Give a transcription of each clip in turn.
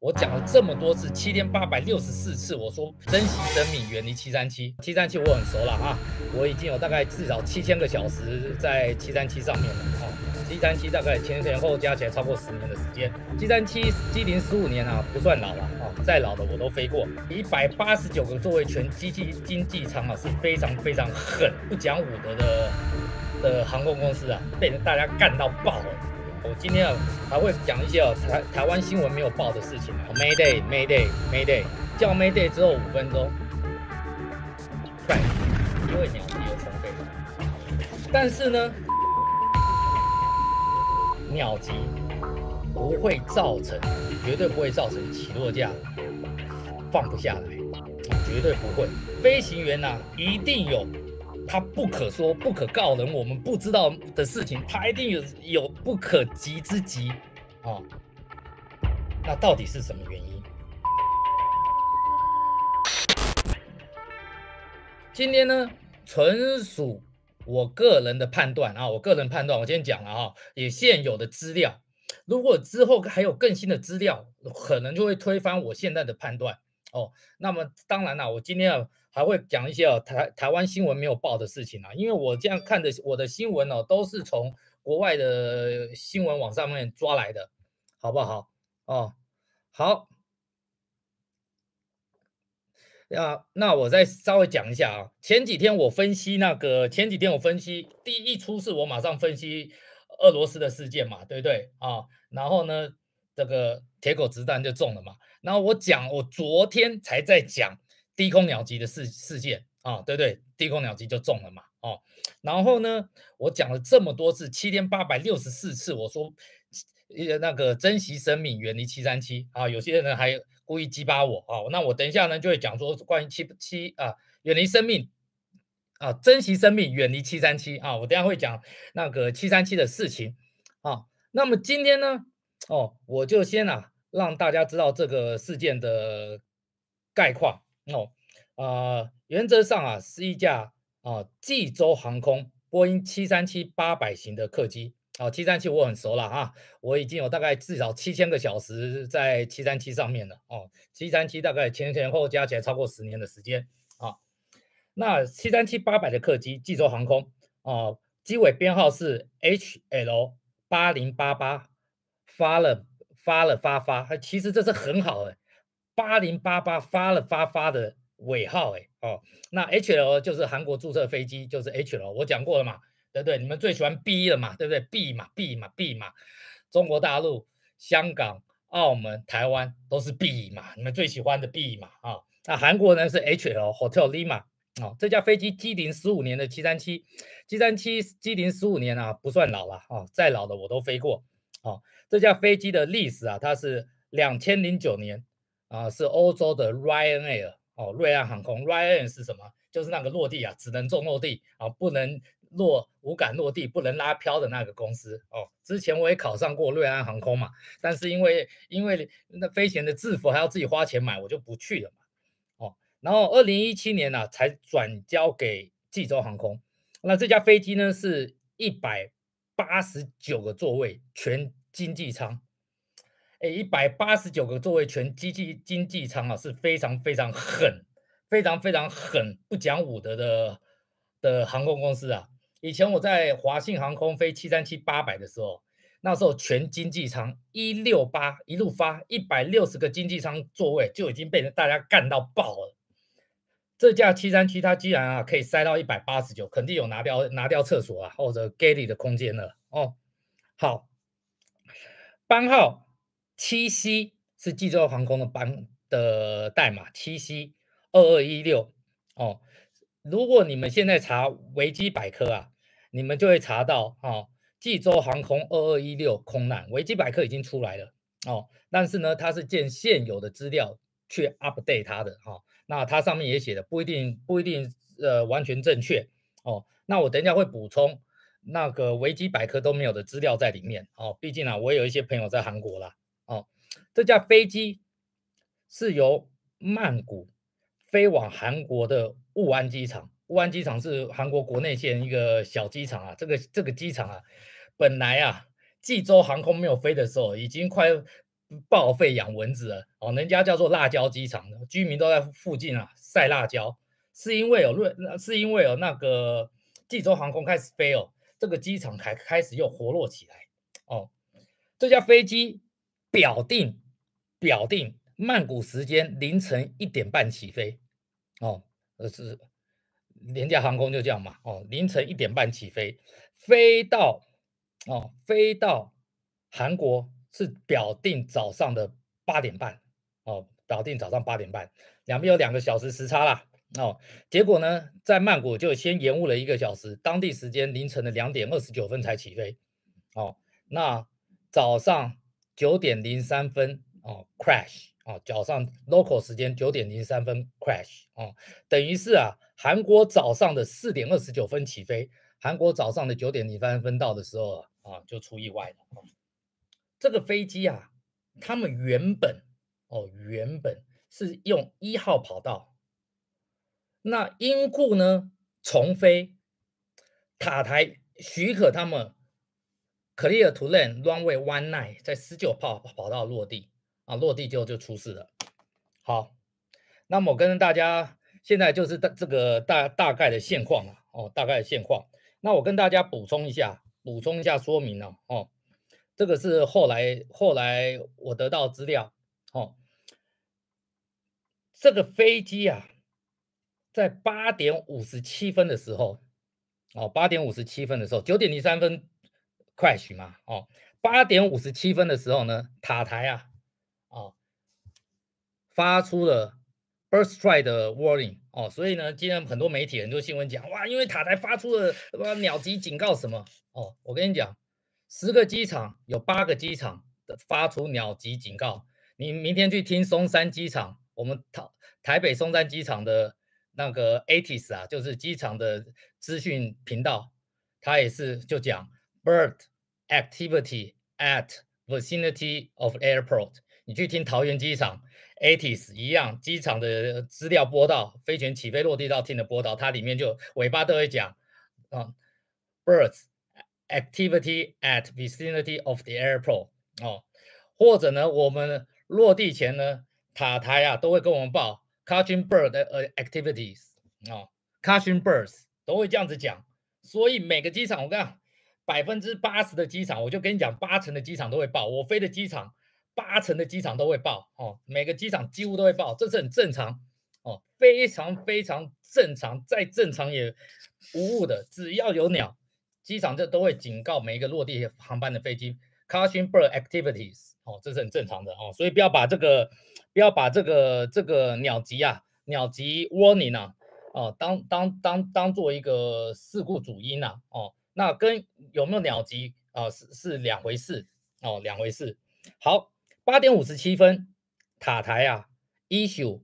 我讲了这么多次，7864次，我说珍惜生命，远离737。737我很熟了啊，我已经有大概至少7000个小时在737上面了啊。737大概前后加起来超过10年的时间。737机龄15年啊，不算老了啊，再老的我都飞过。189个座位全经济舱啊，是非常非常狠、不讲武德的航空公司啊，被大家干到爆了。我今天还会讲一些台湾新闻没有报的事情啊 ，Mayday Mayday Mayday， 叫 Mayday 之后5分钟，干，因为鸟击而重飞。但是呢，鸟击不会造成，绝对不会造成起落架放不下来，绝对不会。飞行员啊，一定有他不可说、不可告人，我们不知道的事情，他一定有不可及之急啊。那到底是什么原因？今天呢，纯属我个人的判断啊，我个人判断，我先讲了啊，也现有的资料，如果之后还有更新的资料，可能就会推翻我现在的判断哦。那么当然了，我今天还会讲一些台湾新闻没有报的事情啊，因为我这样看的我的新闻哦，都是从国外的新闻网上面抓来的，好不好？哦，好。那我再稍微讲一下啊，前几天我分析第一出事，我马上分析俄罗斯的事件嘛，对不对啊？然后呢，这个铁口直断就中了嘛。然后我昨天才在讲低空鸟击的事件啊，对不对？低空鸟击就中了嘛，哦。然后呢，我讲了这么多次，7864次，我说那个珍惜生命，远离737啊。有些人还故意激巴我啊，那我等一下呢就会讲说关于远离生命啊，珍惜生命，远离737啊。我等下会讲那个737的事情啊。那么今天呢，我就先让大家知道这个事件的概况哦。原则上是一架济州航空波音737-800型的客机。737我很熟了啊，我已经有大概至少7000个小时在737上面了哦。737大概前后加起来超过10年的时间啊。那737-800的客机，济州航空机尾编号是 HL8088，发，其实这是很好的8088发的尾号那 HL 就是韩国注册飞机，就是 HL， 我讲过了嘛，对不对？你们最喜欢 B 了嘛，对不对？B 嘛，中国大陆、香港、澳门、台湾都是 B 嘛，你们最喜欢的 B 嘛那韩国呢是 HL Hotel Lima 这架飞机机龄15年的737机龄15年不算老了再老的我都飞过这架飞机的历史它是2009年是欧洲的 Ryanair 瑞安航空。Ryanair 是什么？就是那个落地只能重落地不能无感落地，不能拉飘的那个公司之前我也考上过瑞安航空嘛，但是因为那飞行的制服还要自己花钱买，我就不去了嘛然后2017年才转交给济州航空。那这架飞机呢是189个座位全经济舱189个座位全经济舱是非常非常狠、非常非常狠、不讲武德的航空公司以前我在华信航空飞737-800的时候，那时候全经济舱168一路发160个经济舱座位就已经被大家干到爆了。这架737它既然可以塞到189，肯定有拿掉厕所或者 galley 的空间了好，班号7C 是济州航空的代码7C2216如果你们现在查维基百科你们就会查到济州航空2216空难，维基百科已经出来了但是呢，它是借现有的资料去 update 它的那它上面也写的不一定完全正确那我等一下会补充那个维基百科都没有的资料在里面毕竟我也有一些朋友在韩国啦这架飞机是由曼谷飞往韩国的雾安机场。雾安机场是韩国国内线一个小机场这个机场本来济州航空没有飞的时候，已经快报废养蚊子了哦，人家叫做辣椒机场的，居民都在附近啊晒辣椒，是因为有那个济州航空开始飞哦，这个机场开始又活络起来哦。这架飞机表定曼谷时间凌晨1点半起飞哦，是廉价航空就这样嘛哦，凌晨1点半起飞，飞到韩国是表定早上的8点半哦，表定早上8点半，两边有2个小时时差啦哦。结果呢，在曼谷就先延误了1个小时，当地时间凌晨的2点29分才起飞哦。那早上9点03分哦 crash 哦，早上 local 时间9点03分 crash 哦，等于是啊，韩国早上的4点29分起飞，韩国早上的9点03分到的时候就出意外了。这个飞机啊，他们原本是用1号跑道，那因故呢重飞，塔台许可他们 clear to land runway 19在19号跑道落地落地就出事了。好，那么我跟大家现在就是这个大概的现况大概的现况。那我跟大家补充一下说明这个是后来我得到资料哦，这个飞机啊，在8点57分的时候8点57分的时候9点03分 crash 嘛8点57分的时候呢，塔台发出了 burst strike 的 warning 所以呢，今天很多媒体很多新闻讲哇，因为塔台发出了鸟击警告什么我跟你讲，10个机场有8个机场的发出鸟击警告，你明天去听松山机场，我们台北松山机场的那个 ATIS 就是机场的资讯频道，它也是就讲 bird activity at vicinity of airport，你去听桃园机场 ATIS 一样，机场的资料播到，飞权起飞落地到听的播到，它里面就尾巴都会讲birds activity at vicinity of the airport 或者呢，我们落地前呢，塔台都会跟我们报 catching bird activities catching birds 都会这样子讲，所以每个机场我跟你讲，80%的机场，我就跟你讲，80%的机场都会报，我飞的机场80%的机场都会报每个机场几乎都会报，这是很正常非常非常正常，再正常也无误的，只要有鸟，机场这都会警告每一个落地航班的飞机 caution bird activities 这是很正常的所以不要把这个鸟击 warning 当做一个事故主因那跟有没有鸟击是两回事两回事。好，8点57分，塔台issue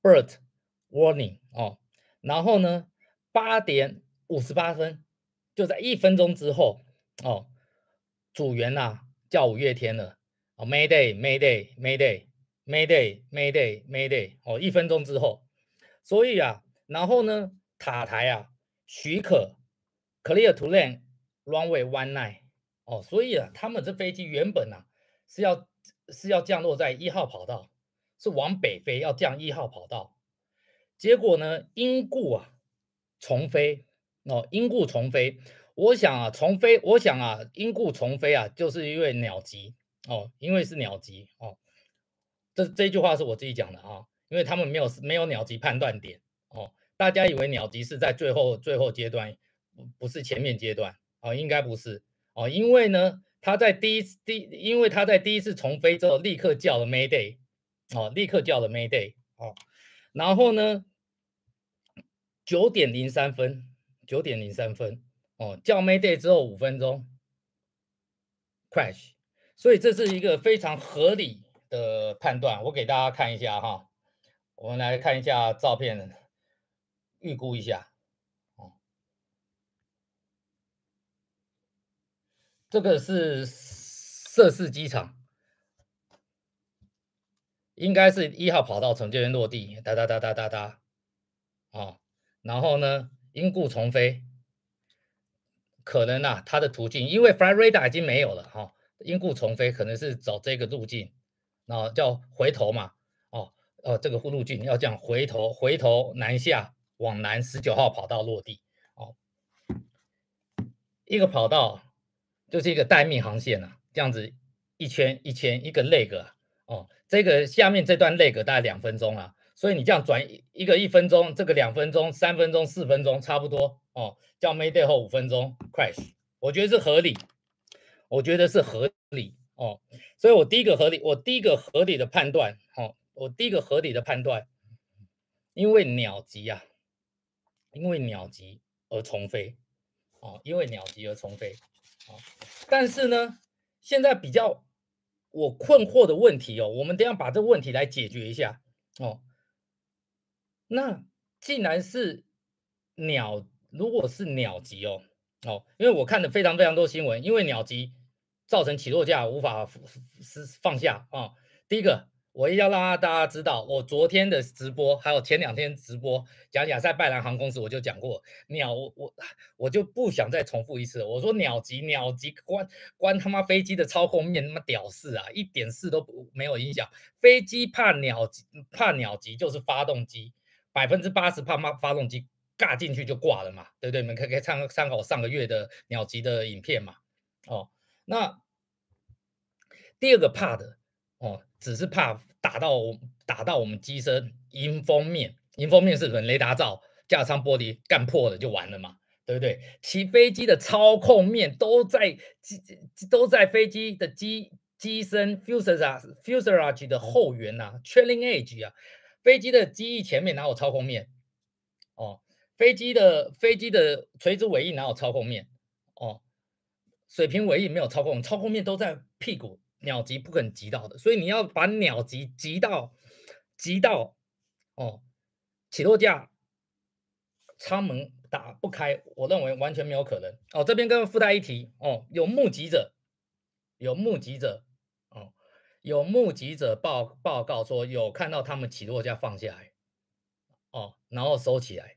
bird warning 然后呢8点58分，就在1分钟之后组员叫五月天了Mayday Mayday Mayday Mayday Mayday Mayday 1分钟之后，所以然后呢塔台许可 clear to land runway 19所以他们这飞机原本是要降落在1号跑道，是往北飞，要降1号跑道。结果呢，因故重飞因故重飞。我想因故重飞就是因为鸟击因为是鸟击这句话是我自己讲的因为他们没有鸟击判断点大家以为鸟击是在最后阶段，不是前面阶段应该不是因为呢，因为他在第一次重飞之后立刻叫了 Mayday 立刻叫了 Mayday 然后呢9点03分叫 Mayday 之后5分钟 crash， 所以这是一个非常合理的判断。我给大家看一下我们来看一下照片，预估一下这个是涉事机场，应该是1号跑道从这边落地，哒哒哒哒哒哒然后呢因故重飞，可能它的途径，因为 Flight Radar 已经没有了因故重飞，可能是走这个路径，然后叫回头嘛，哦，这个路径要这样回头南下往南19号跑道落地，哦，一个跑道就是一个待命航线啊，这样子一圈一圈一个 leg 啊，哦，这个下面这段 leg 大概2分钟啊，所以你这样转一个1分钟，这个2分钟、3分钟、4分钟差不多哦，叫 Mayday 后5分钟 crash，我觉得是合理，我觉得是合理哦，所以我第一个合理的判断，哦，我第一个合理的判断，因为鸟击啊，因为鸟击而重飞，哦，因为鸟击而重飞，哦，但是呢，现在比较我困惑的问题哦，我们等一下把这个问题来解决一下哦。那既然是如果是鸟击哦，因为我看了非常非常多新闻，因为鸟击造成起落架无法放下啊。第一个，我一定要让大家知道，我昨天的直播还有前2天直播讲亚塞拜然航空时，我就讲过我就不想再重复一次了。我说鸟击关他妈飞机的操控面他妈屌事啊，一点事都没有影响。飞机怕鸟击就是发动机。80%怕发动机尬进去就挂了嘛，对不对？你们可以参考上个月的鸟击的影片嘛。哦，那第二个怕的哦，只是怕打到我们机身迎风面，迎风面是什么？雷达罩、架舱玻璃干破了就完了嘛，对不对？起飞机的操控面都在飞机的机身 fuselage 的后缘呐，trailing edge 啊，飞机的机翼前面哪有操控面？哦，飞机的垂直尾翼哪有操控面？哦，水平尾翼没有操控，操控面都在屁股，鸟击不可能击到的，所以你要把鸟击到哦，起落架舱门打不开，我认为完全没有可能。哦，这边跟附带一提哦，有目击者哦，有目击者报告说有看到他们起落架放下来哦，然后收起来。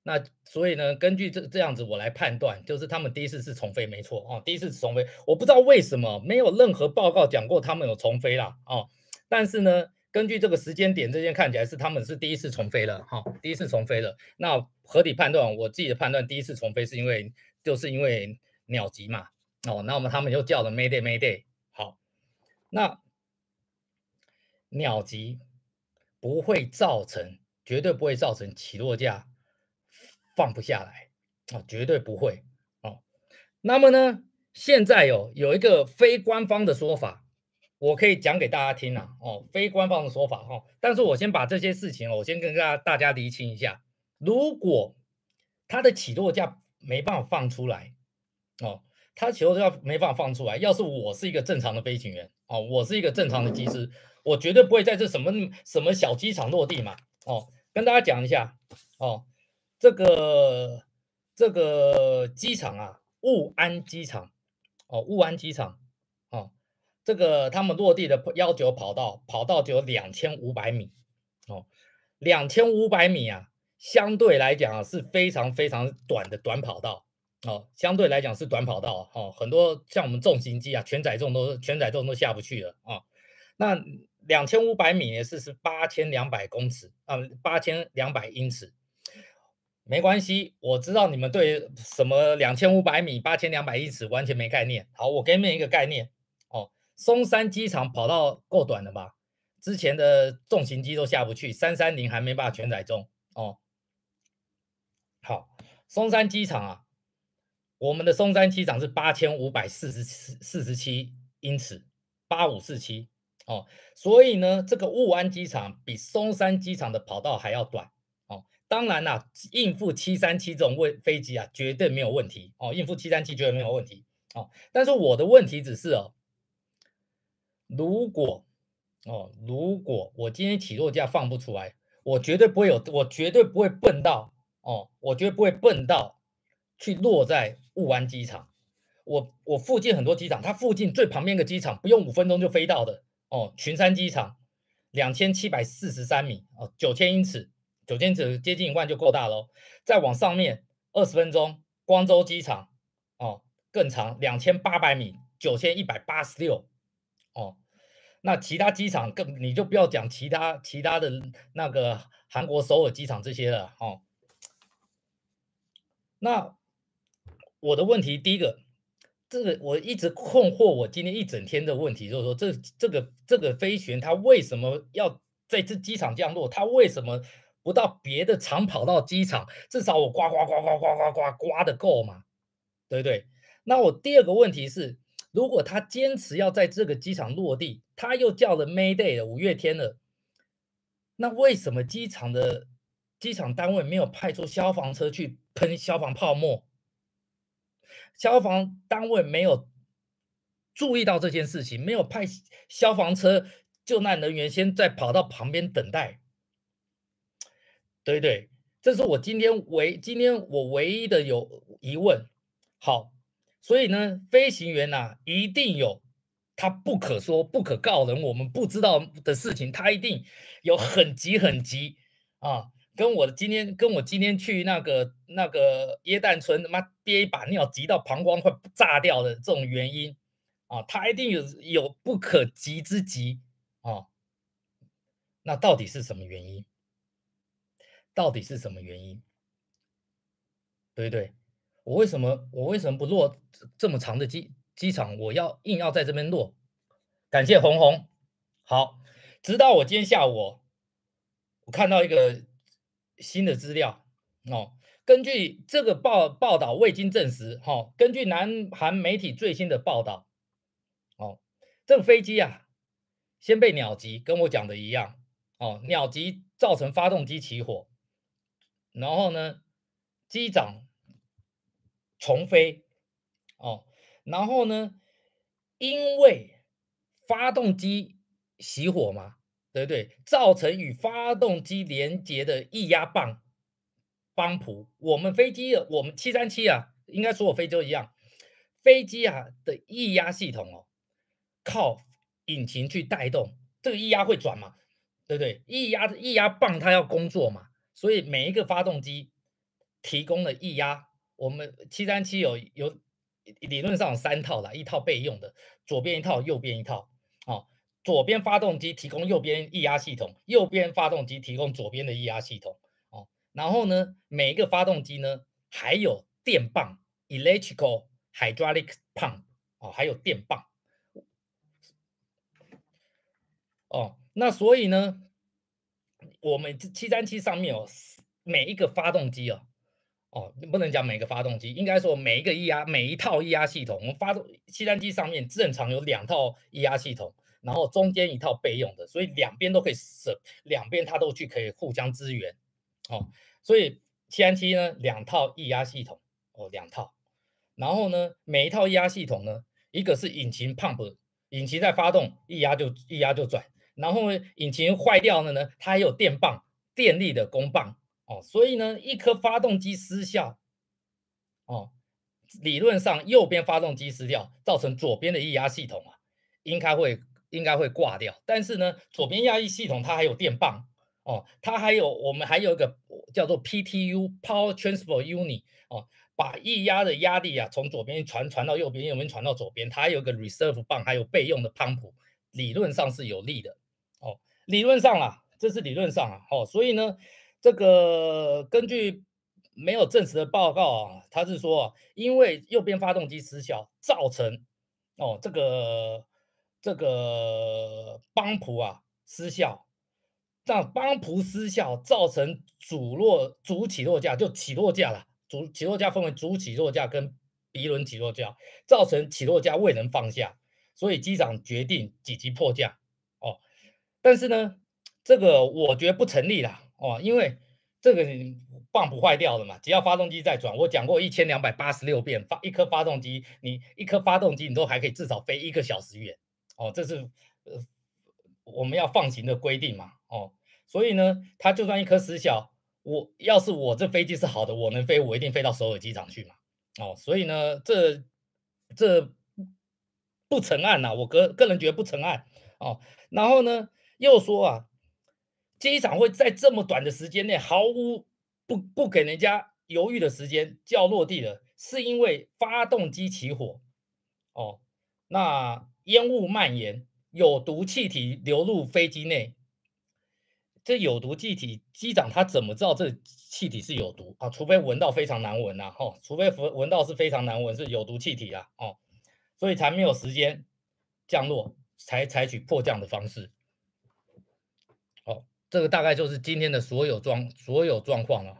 那所以呢，根据这样子我来判断，就是他们第一次是重飞没错哦，第一次重飞，我不知道为什么没有任何报告讲过他们有重飞啦哦，但是呢，根据这个时间点，这边看起来是他们是第一次重飞了哈、第一次重飞了。那合理判断，我自己的判断，第一次重飞是就是因为鸟击嘛哦，那他们又叫了 Mayday Mayday，好，那鸟击不会造成，绝对不会造成起落架放不下来啊，绝对不会哦。那么呢，现在有一个非官方的说法，我可以讲给大家听啊，哦，非官方的说法哈、但是我先把这些事情我先跟大家厘清一下。如果它的起落架没办法放出来，哦，它起落架没办法放出来，要是我是一个正常的飞行员，哦，我是一个正常的机师，我绝对不会在这什么小机场落地嘛，哦，跟大家讲一下，哦，这个机场啊，雾安机场，哦，雾安机场，哦，这个他们落地的要求跑道只有2500米，哦，2500米啊，相对来讲啊是非常非常短的短跑道，哦，相对来讲是短跑道，哦，很多像我们重型机啊，全载重都下不去了啊、那2500米呢是8200公尺啊，8200英尺。没关系，我知道你们对什么2500米、8200英尺完全没概念。好，我给你们一个概念哦。松山机场跑道够短了吧？之前的重型机都下不去，330还没办法全载重哦。好，松山机场啊，我们的松山机场是8547英尺，8547哦。所以呢，这个雾安机场比松山机场的跑道还要短哦。当然啦，应付737这种飞机啊，绝对没有问题哦。应付737绝对没有问题哦。但是我的问题只是哦，如果如果我今天起落架放不出来，我绝对不会笨到我绝对不会笨到去落在雾湾机场。我附近很多机场，它附近最旁边一个机场不用5分钟就飞到的哦，群山机场2743米哦，9000英尺，9000英尺接近1万就够大喽。再往上面20分钟，光州机场哦更长2800米9186哦。那其他机场你就不要讲其他的那个韩国首尔机场这些了哦。那我的问题，第一个，这个我一直困惑，我今天一整天的问题就是说，这个飞行员他为什么要在这机场降落？他为什么不到别的长跑道机场？至少我刮的够嘛，对不对？那我第二个问题是，如果他坚持要在这个机场落地，他又叫了 Mayday 了，五月天了，那为什么机场单位没有派出消防车去喷消防泡沫？消防单位没有注意到这件事情，没有派消防车救难人员先再跑到旁边等待，对不对？这是我今天我唯一的疑问。好，所以呢，飞行员呐、一定有他不可说、不可告人，我们不知道的事情，他一定有很急啊。跟我今天去那个耶诞村，他妈憋一把尿，急到膀胱快炸掉的这种原因啊，他一定有不可及之急啊。那到底是什么原因？到底是什么原因？对不对？我为什么不落这么长的机场？我硬要在这边落。感谢红红。好，直到我今天下午我看到一个新的资料哦，根据这个报道未经证实，根据南韩媒体最新的报道，哦，这个飞机啊，先被鸟击，跟我讲的一样，哦，鸟击造成发动机起火，然后呢，机长重飞，哦，然后呢，因为发动机熄火嘛，对不对？造成与发动机连接的液压帮浦，我们737啊，应该所有飞机都一样，飞机啊的液压系统哦，靠引擎去带动，这个液压会转嘛，对不对？液压棒它要工作嘛，所以每一个发动机提供的液压，我们737有理论上有3套啦，一套备用的，左边一套，右边一套。哦，左边发动机提供右边液压系统，右边发动机提供左边的液压系统。哦，然后呢，每一个发动机呢还有电棒 （electrical hydraulic pump） 哦，还有电棒。哦，那所以呢，我们737上面有每一个发动机哦，不能讲每个发动机，应该说每一套液压系统，我们737上面正常有2套液压系统，然后中间一套备用的，所以两边都可以两边它都可以互相支援。哦，所以737呢2套液压系统，2套，然后呢每一套液压系统呢，一个是引擎 pump，引擎在发动，液压就转。然后呢，引擎坏掉了呢，它还有电棒，电力的公棒哦，所以呢，一颗发动机失效哦，理论上右边发动机失掉，造成左边的液压系统啊，应该会应该会挂掉。但是呢，左边压抑系统它还有电棒哦，我们还有一个叫做 PTU Power Transfer Unit 哦，把液压的压力啊从左边传到右边，右边传到左边，它还有一个 reserve 棒，还有备用的 pump，理论上是有力的。哦，理论上啦，这是理论上啊，所以呢，这个根据没有证实的报告啊，他是说啊，因为右边发动机失效，造成这个帮浦啊失效，让帮浦失效造成主起落架就起落架了，主起落架分为主起落架跟鼻轮起落架，造成起落架未能放下，所以机长决定紧急迫降。哦，但是呢，这个我觉得不成立啦，因为这个你棒不坏掉了嘛，只要发动机在转，我讲过1286遍，一颗发动机你都还可以至少飞1个小时远，这是我们要放行的规定嘛，所以呢，它就算一颗失效，要是我这飞机是好的，我能飞，我一定飞到首尔机场去嘛，所以呢，这不成案呐，我个人觉得不成案，哦，然后呢，又说啊，机长会在这么短的时间内毫无不给人家犹豫的时间就要落地了，是因为发动机起火哦。那烟雾蔓延，有毒气体流入飞机内，这有毒气体，机长他怎么知道这气体是有毒啊？除非闻到非常难闻呐，除非闻到是非常难闻是有毒气体啦，所以才没有时间降落，才采取迫降的方式。这个大概就是今天的所有状况了，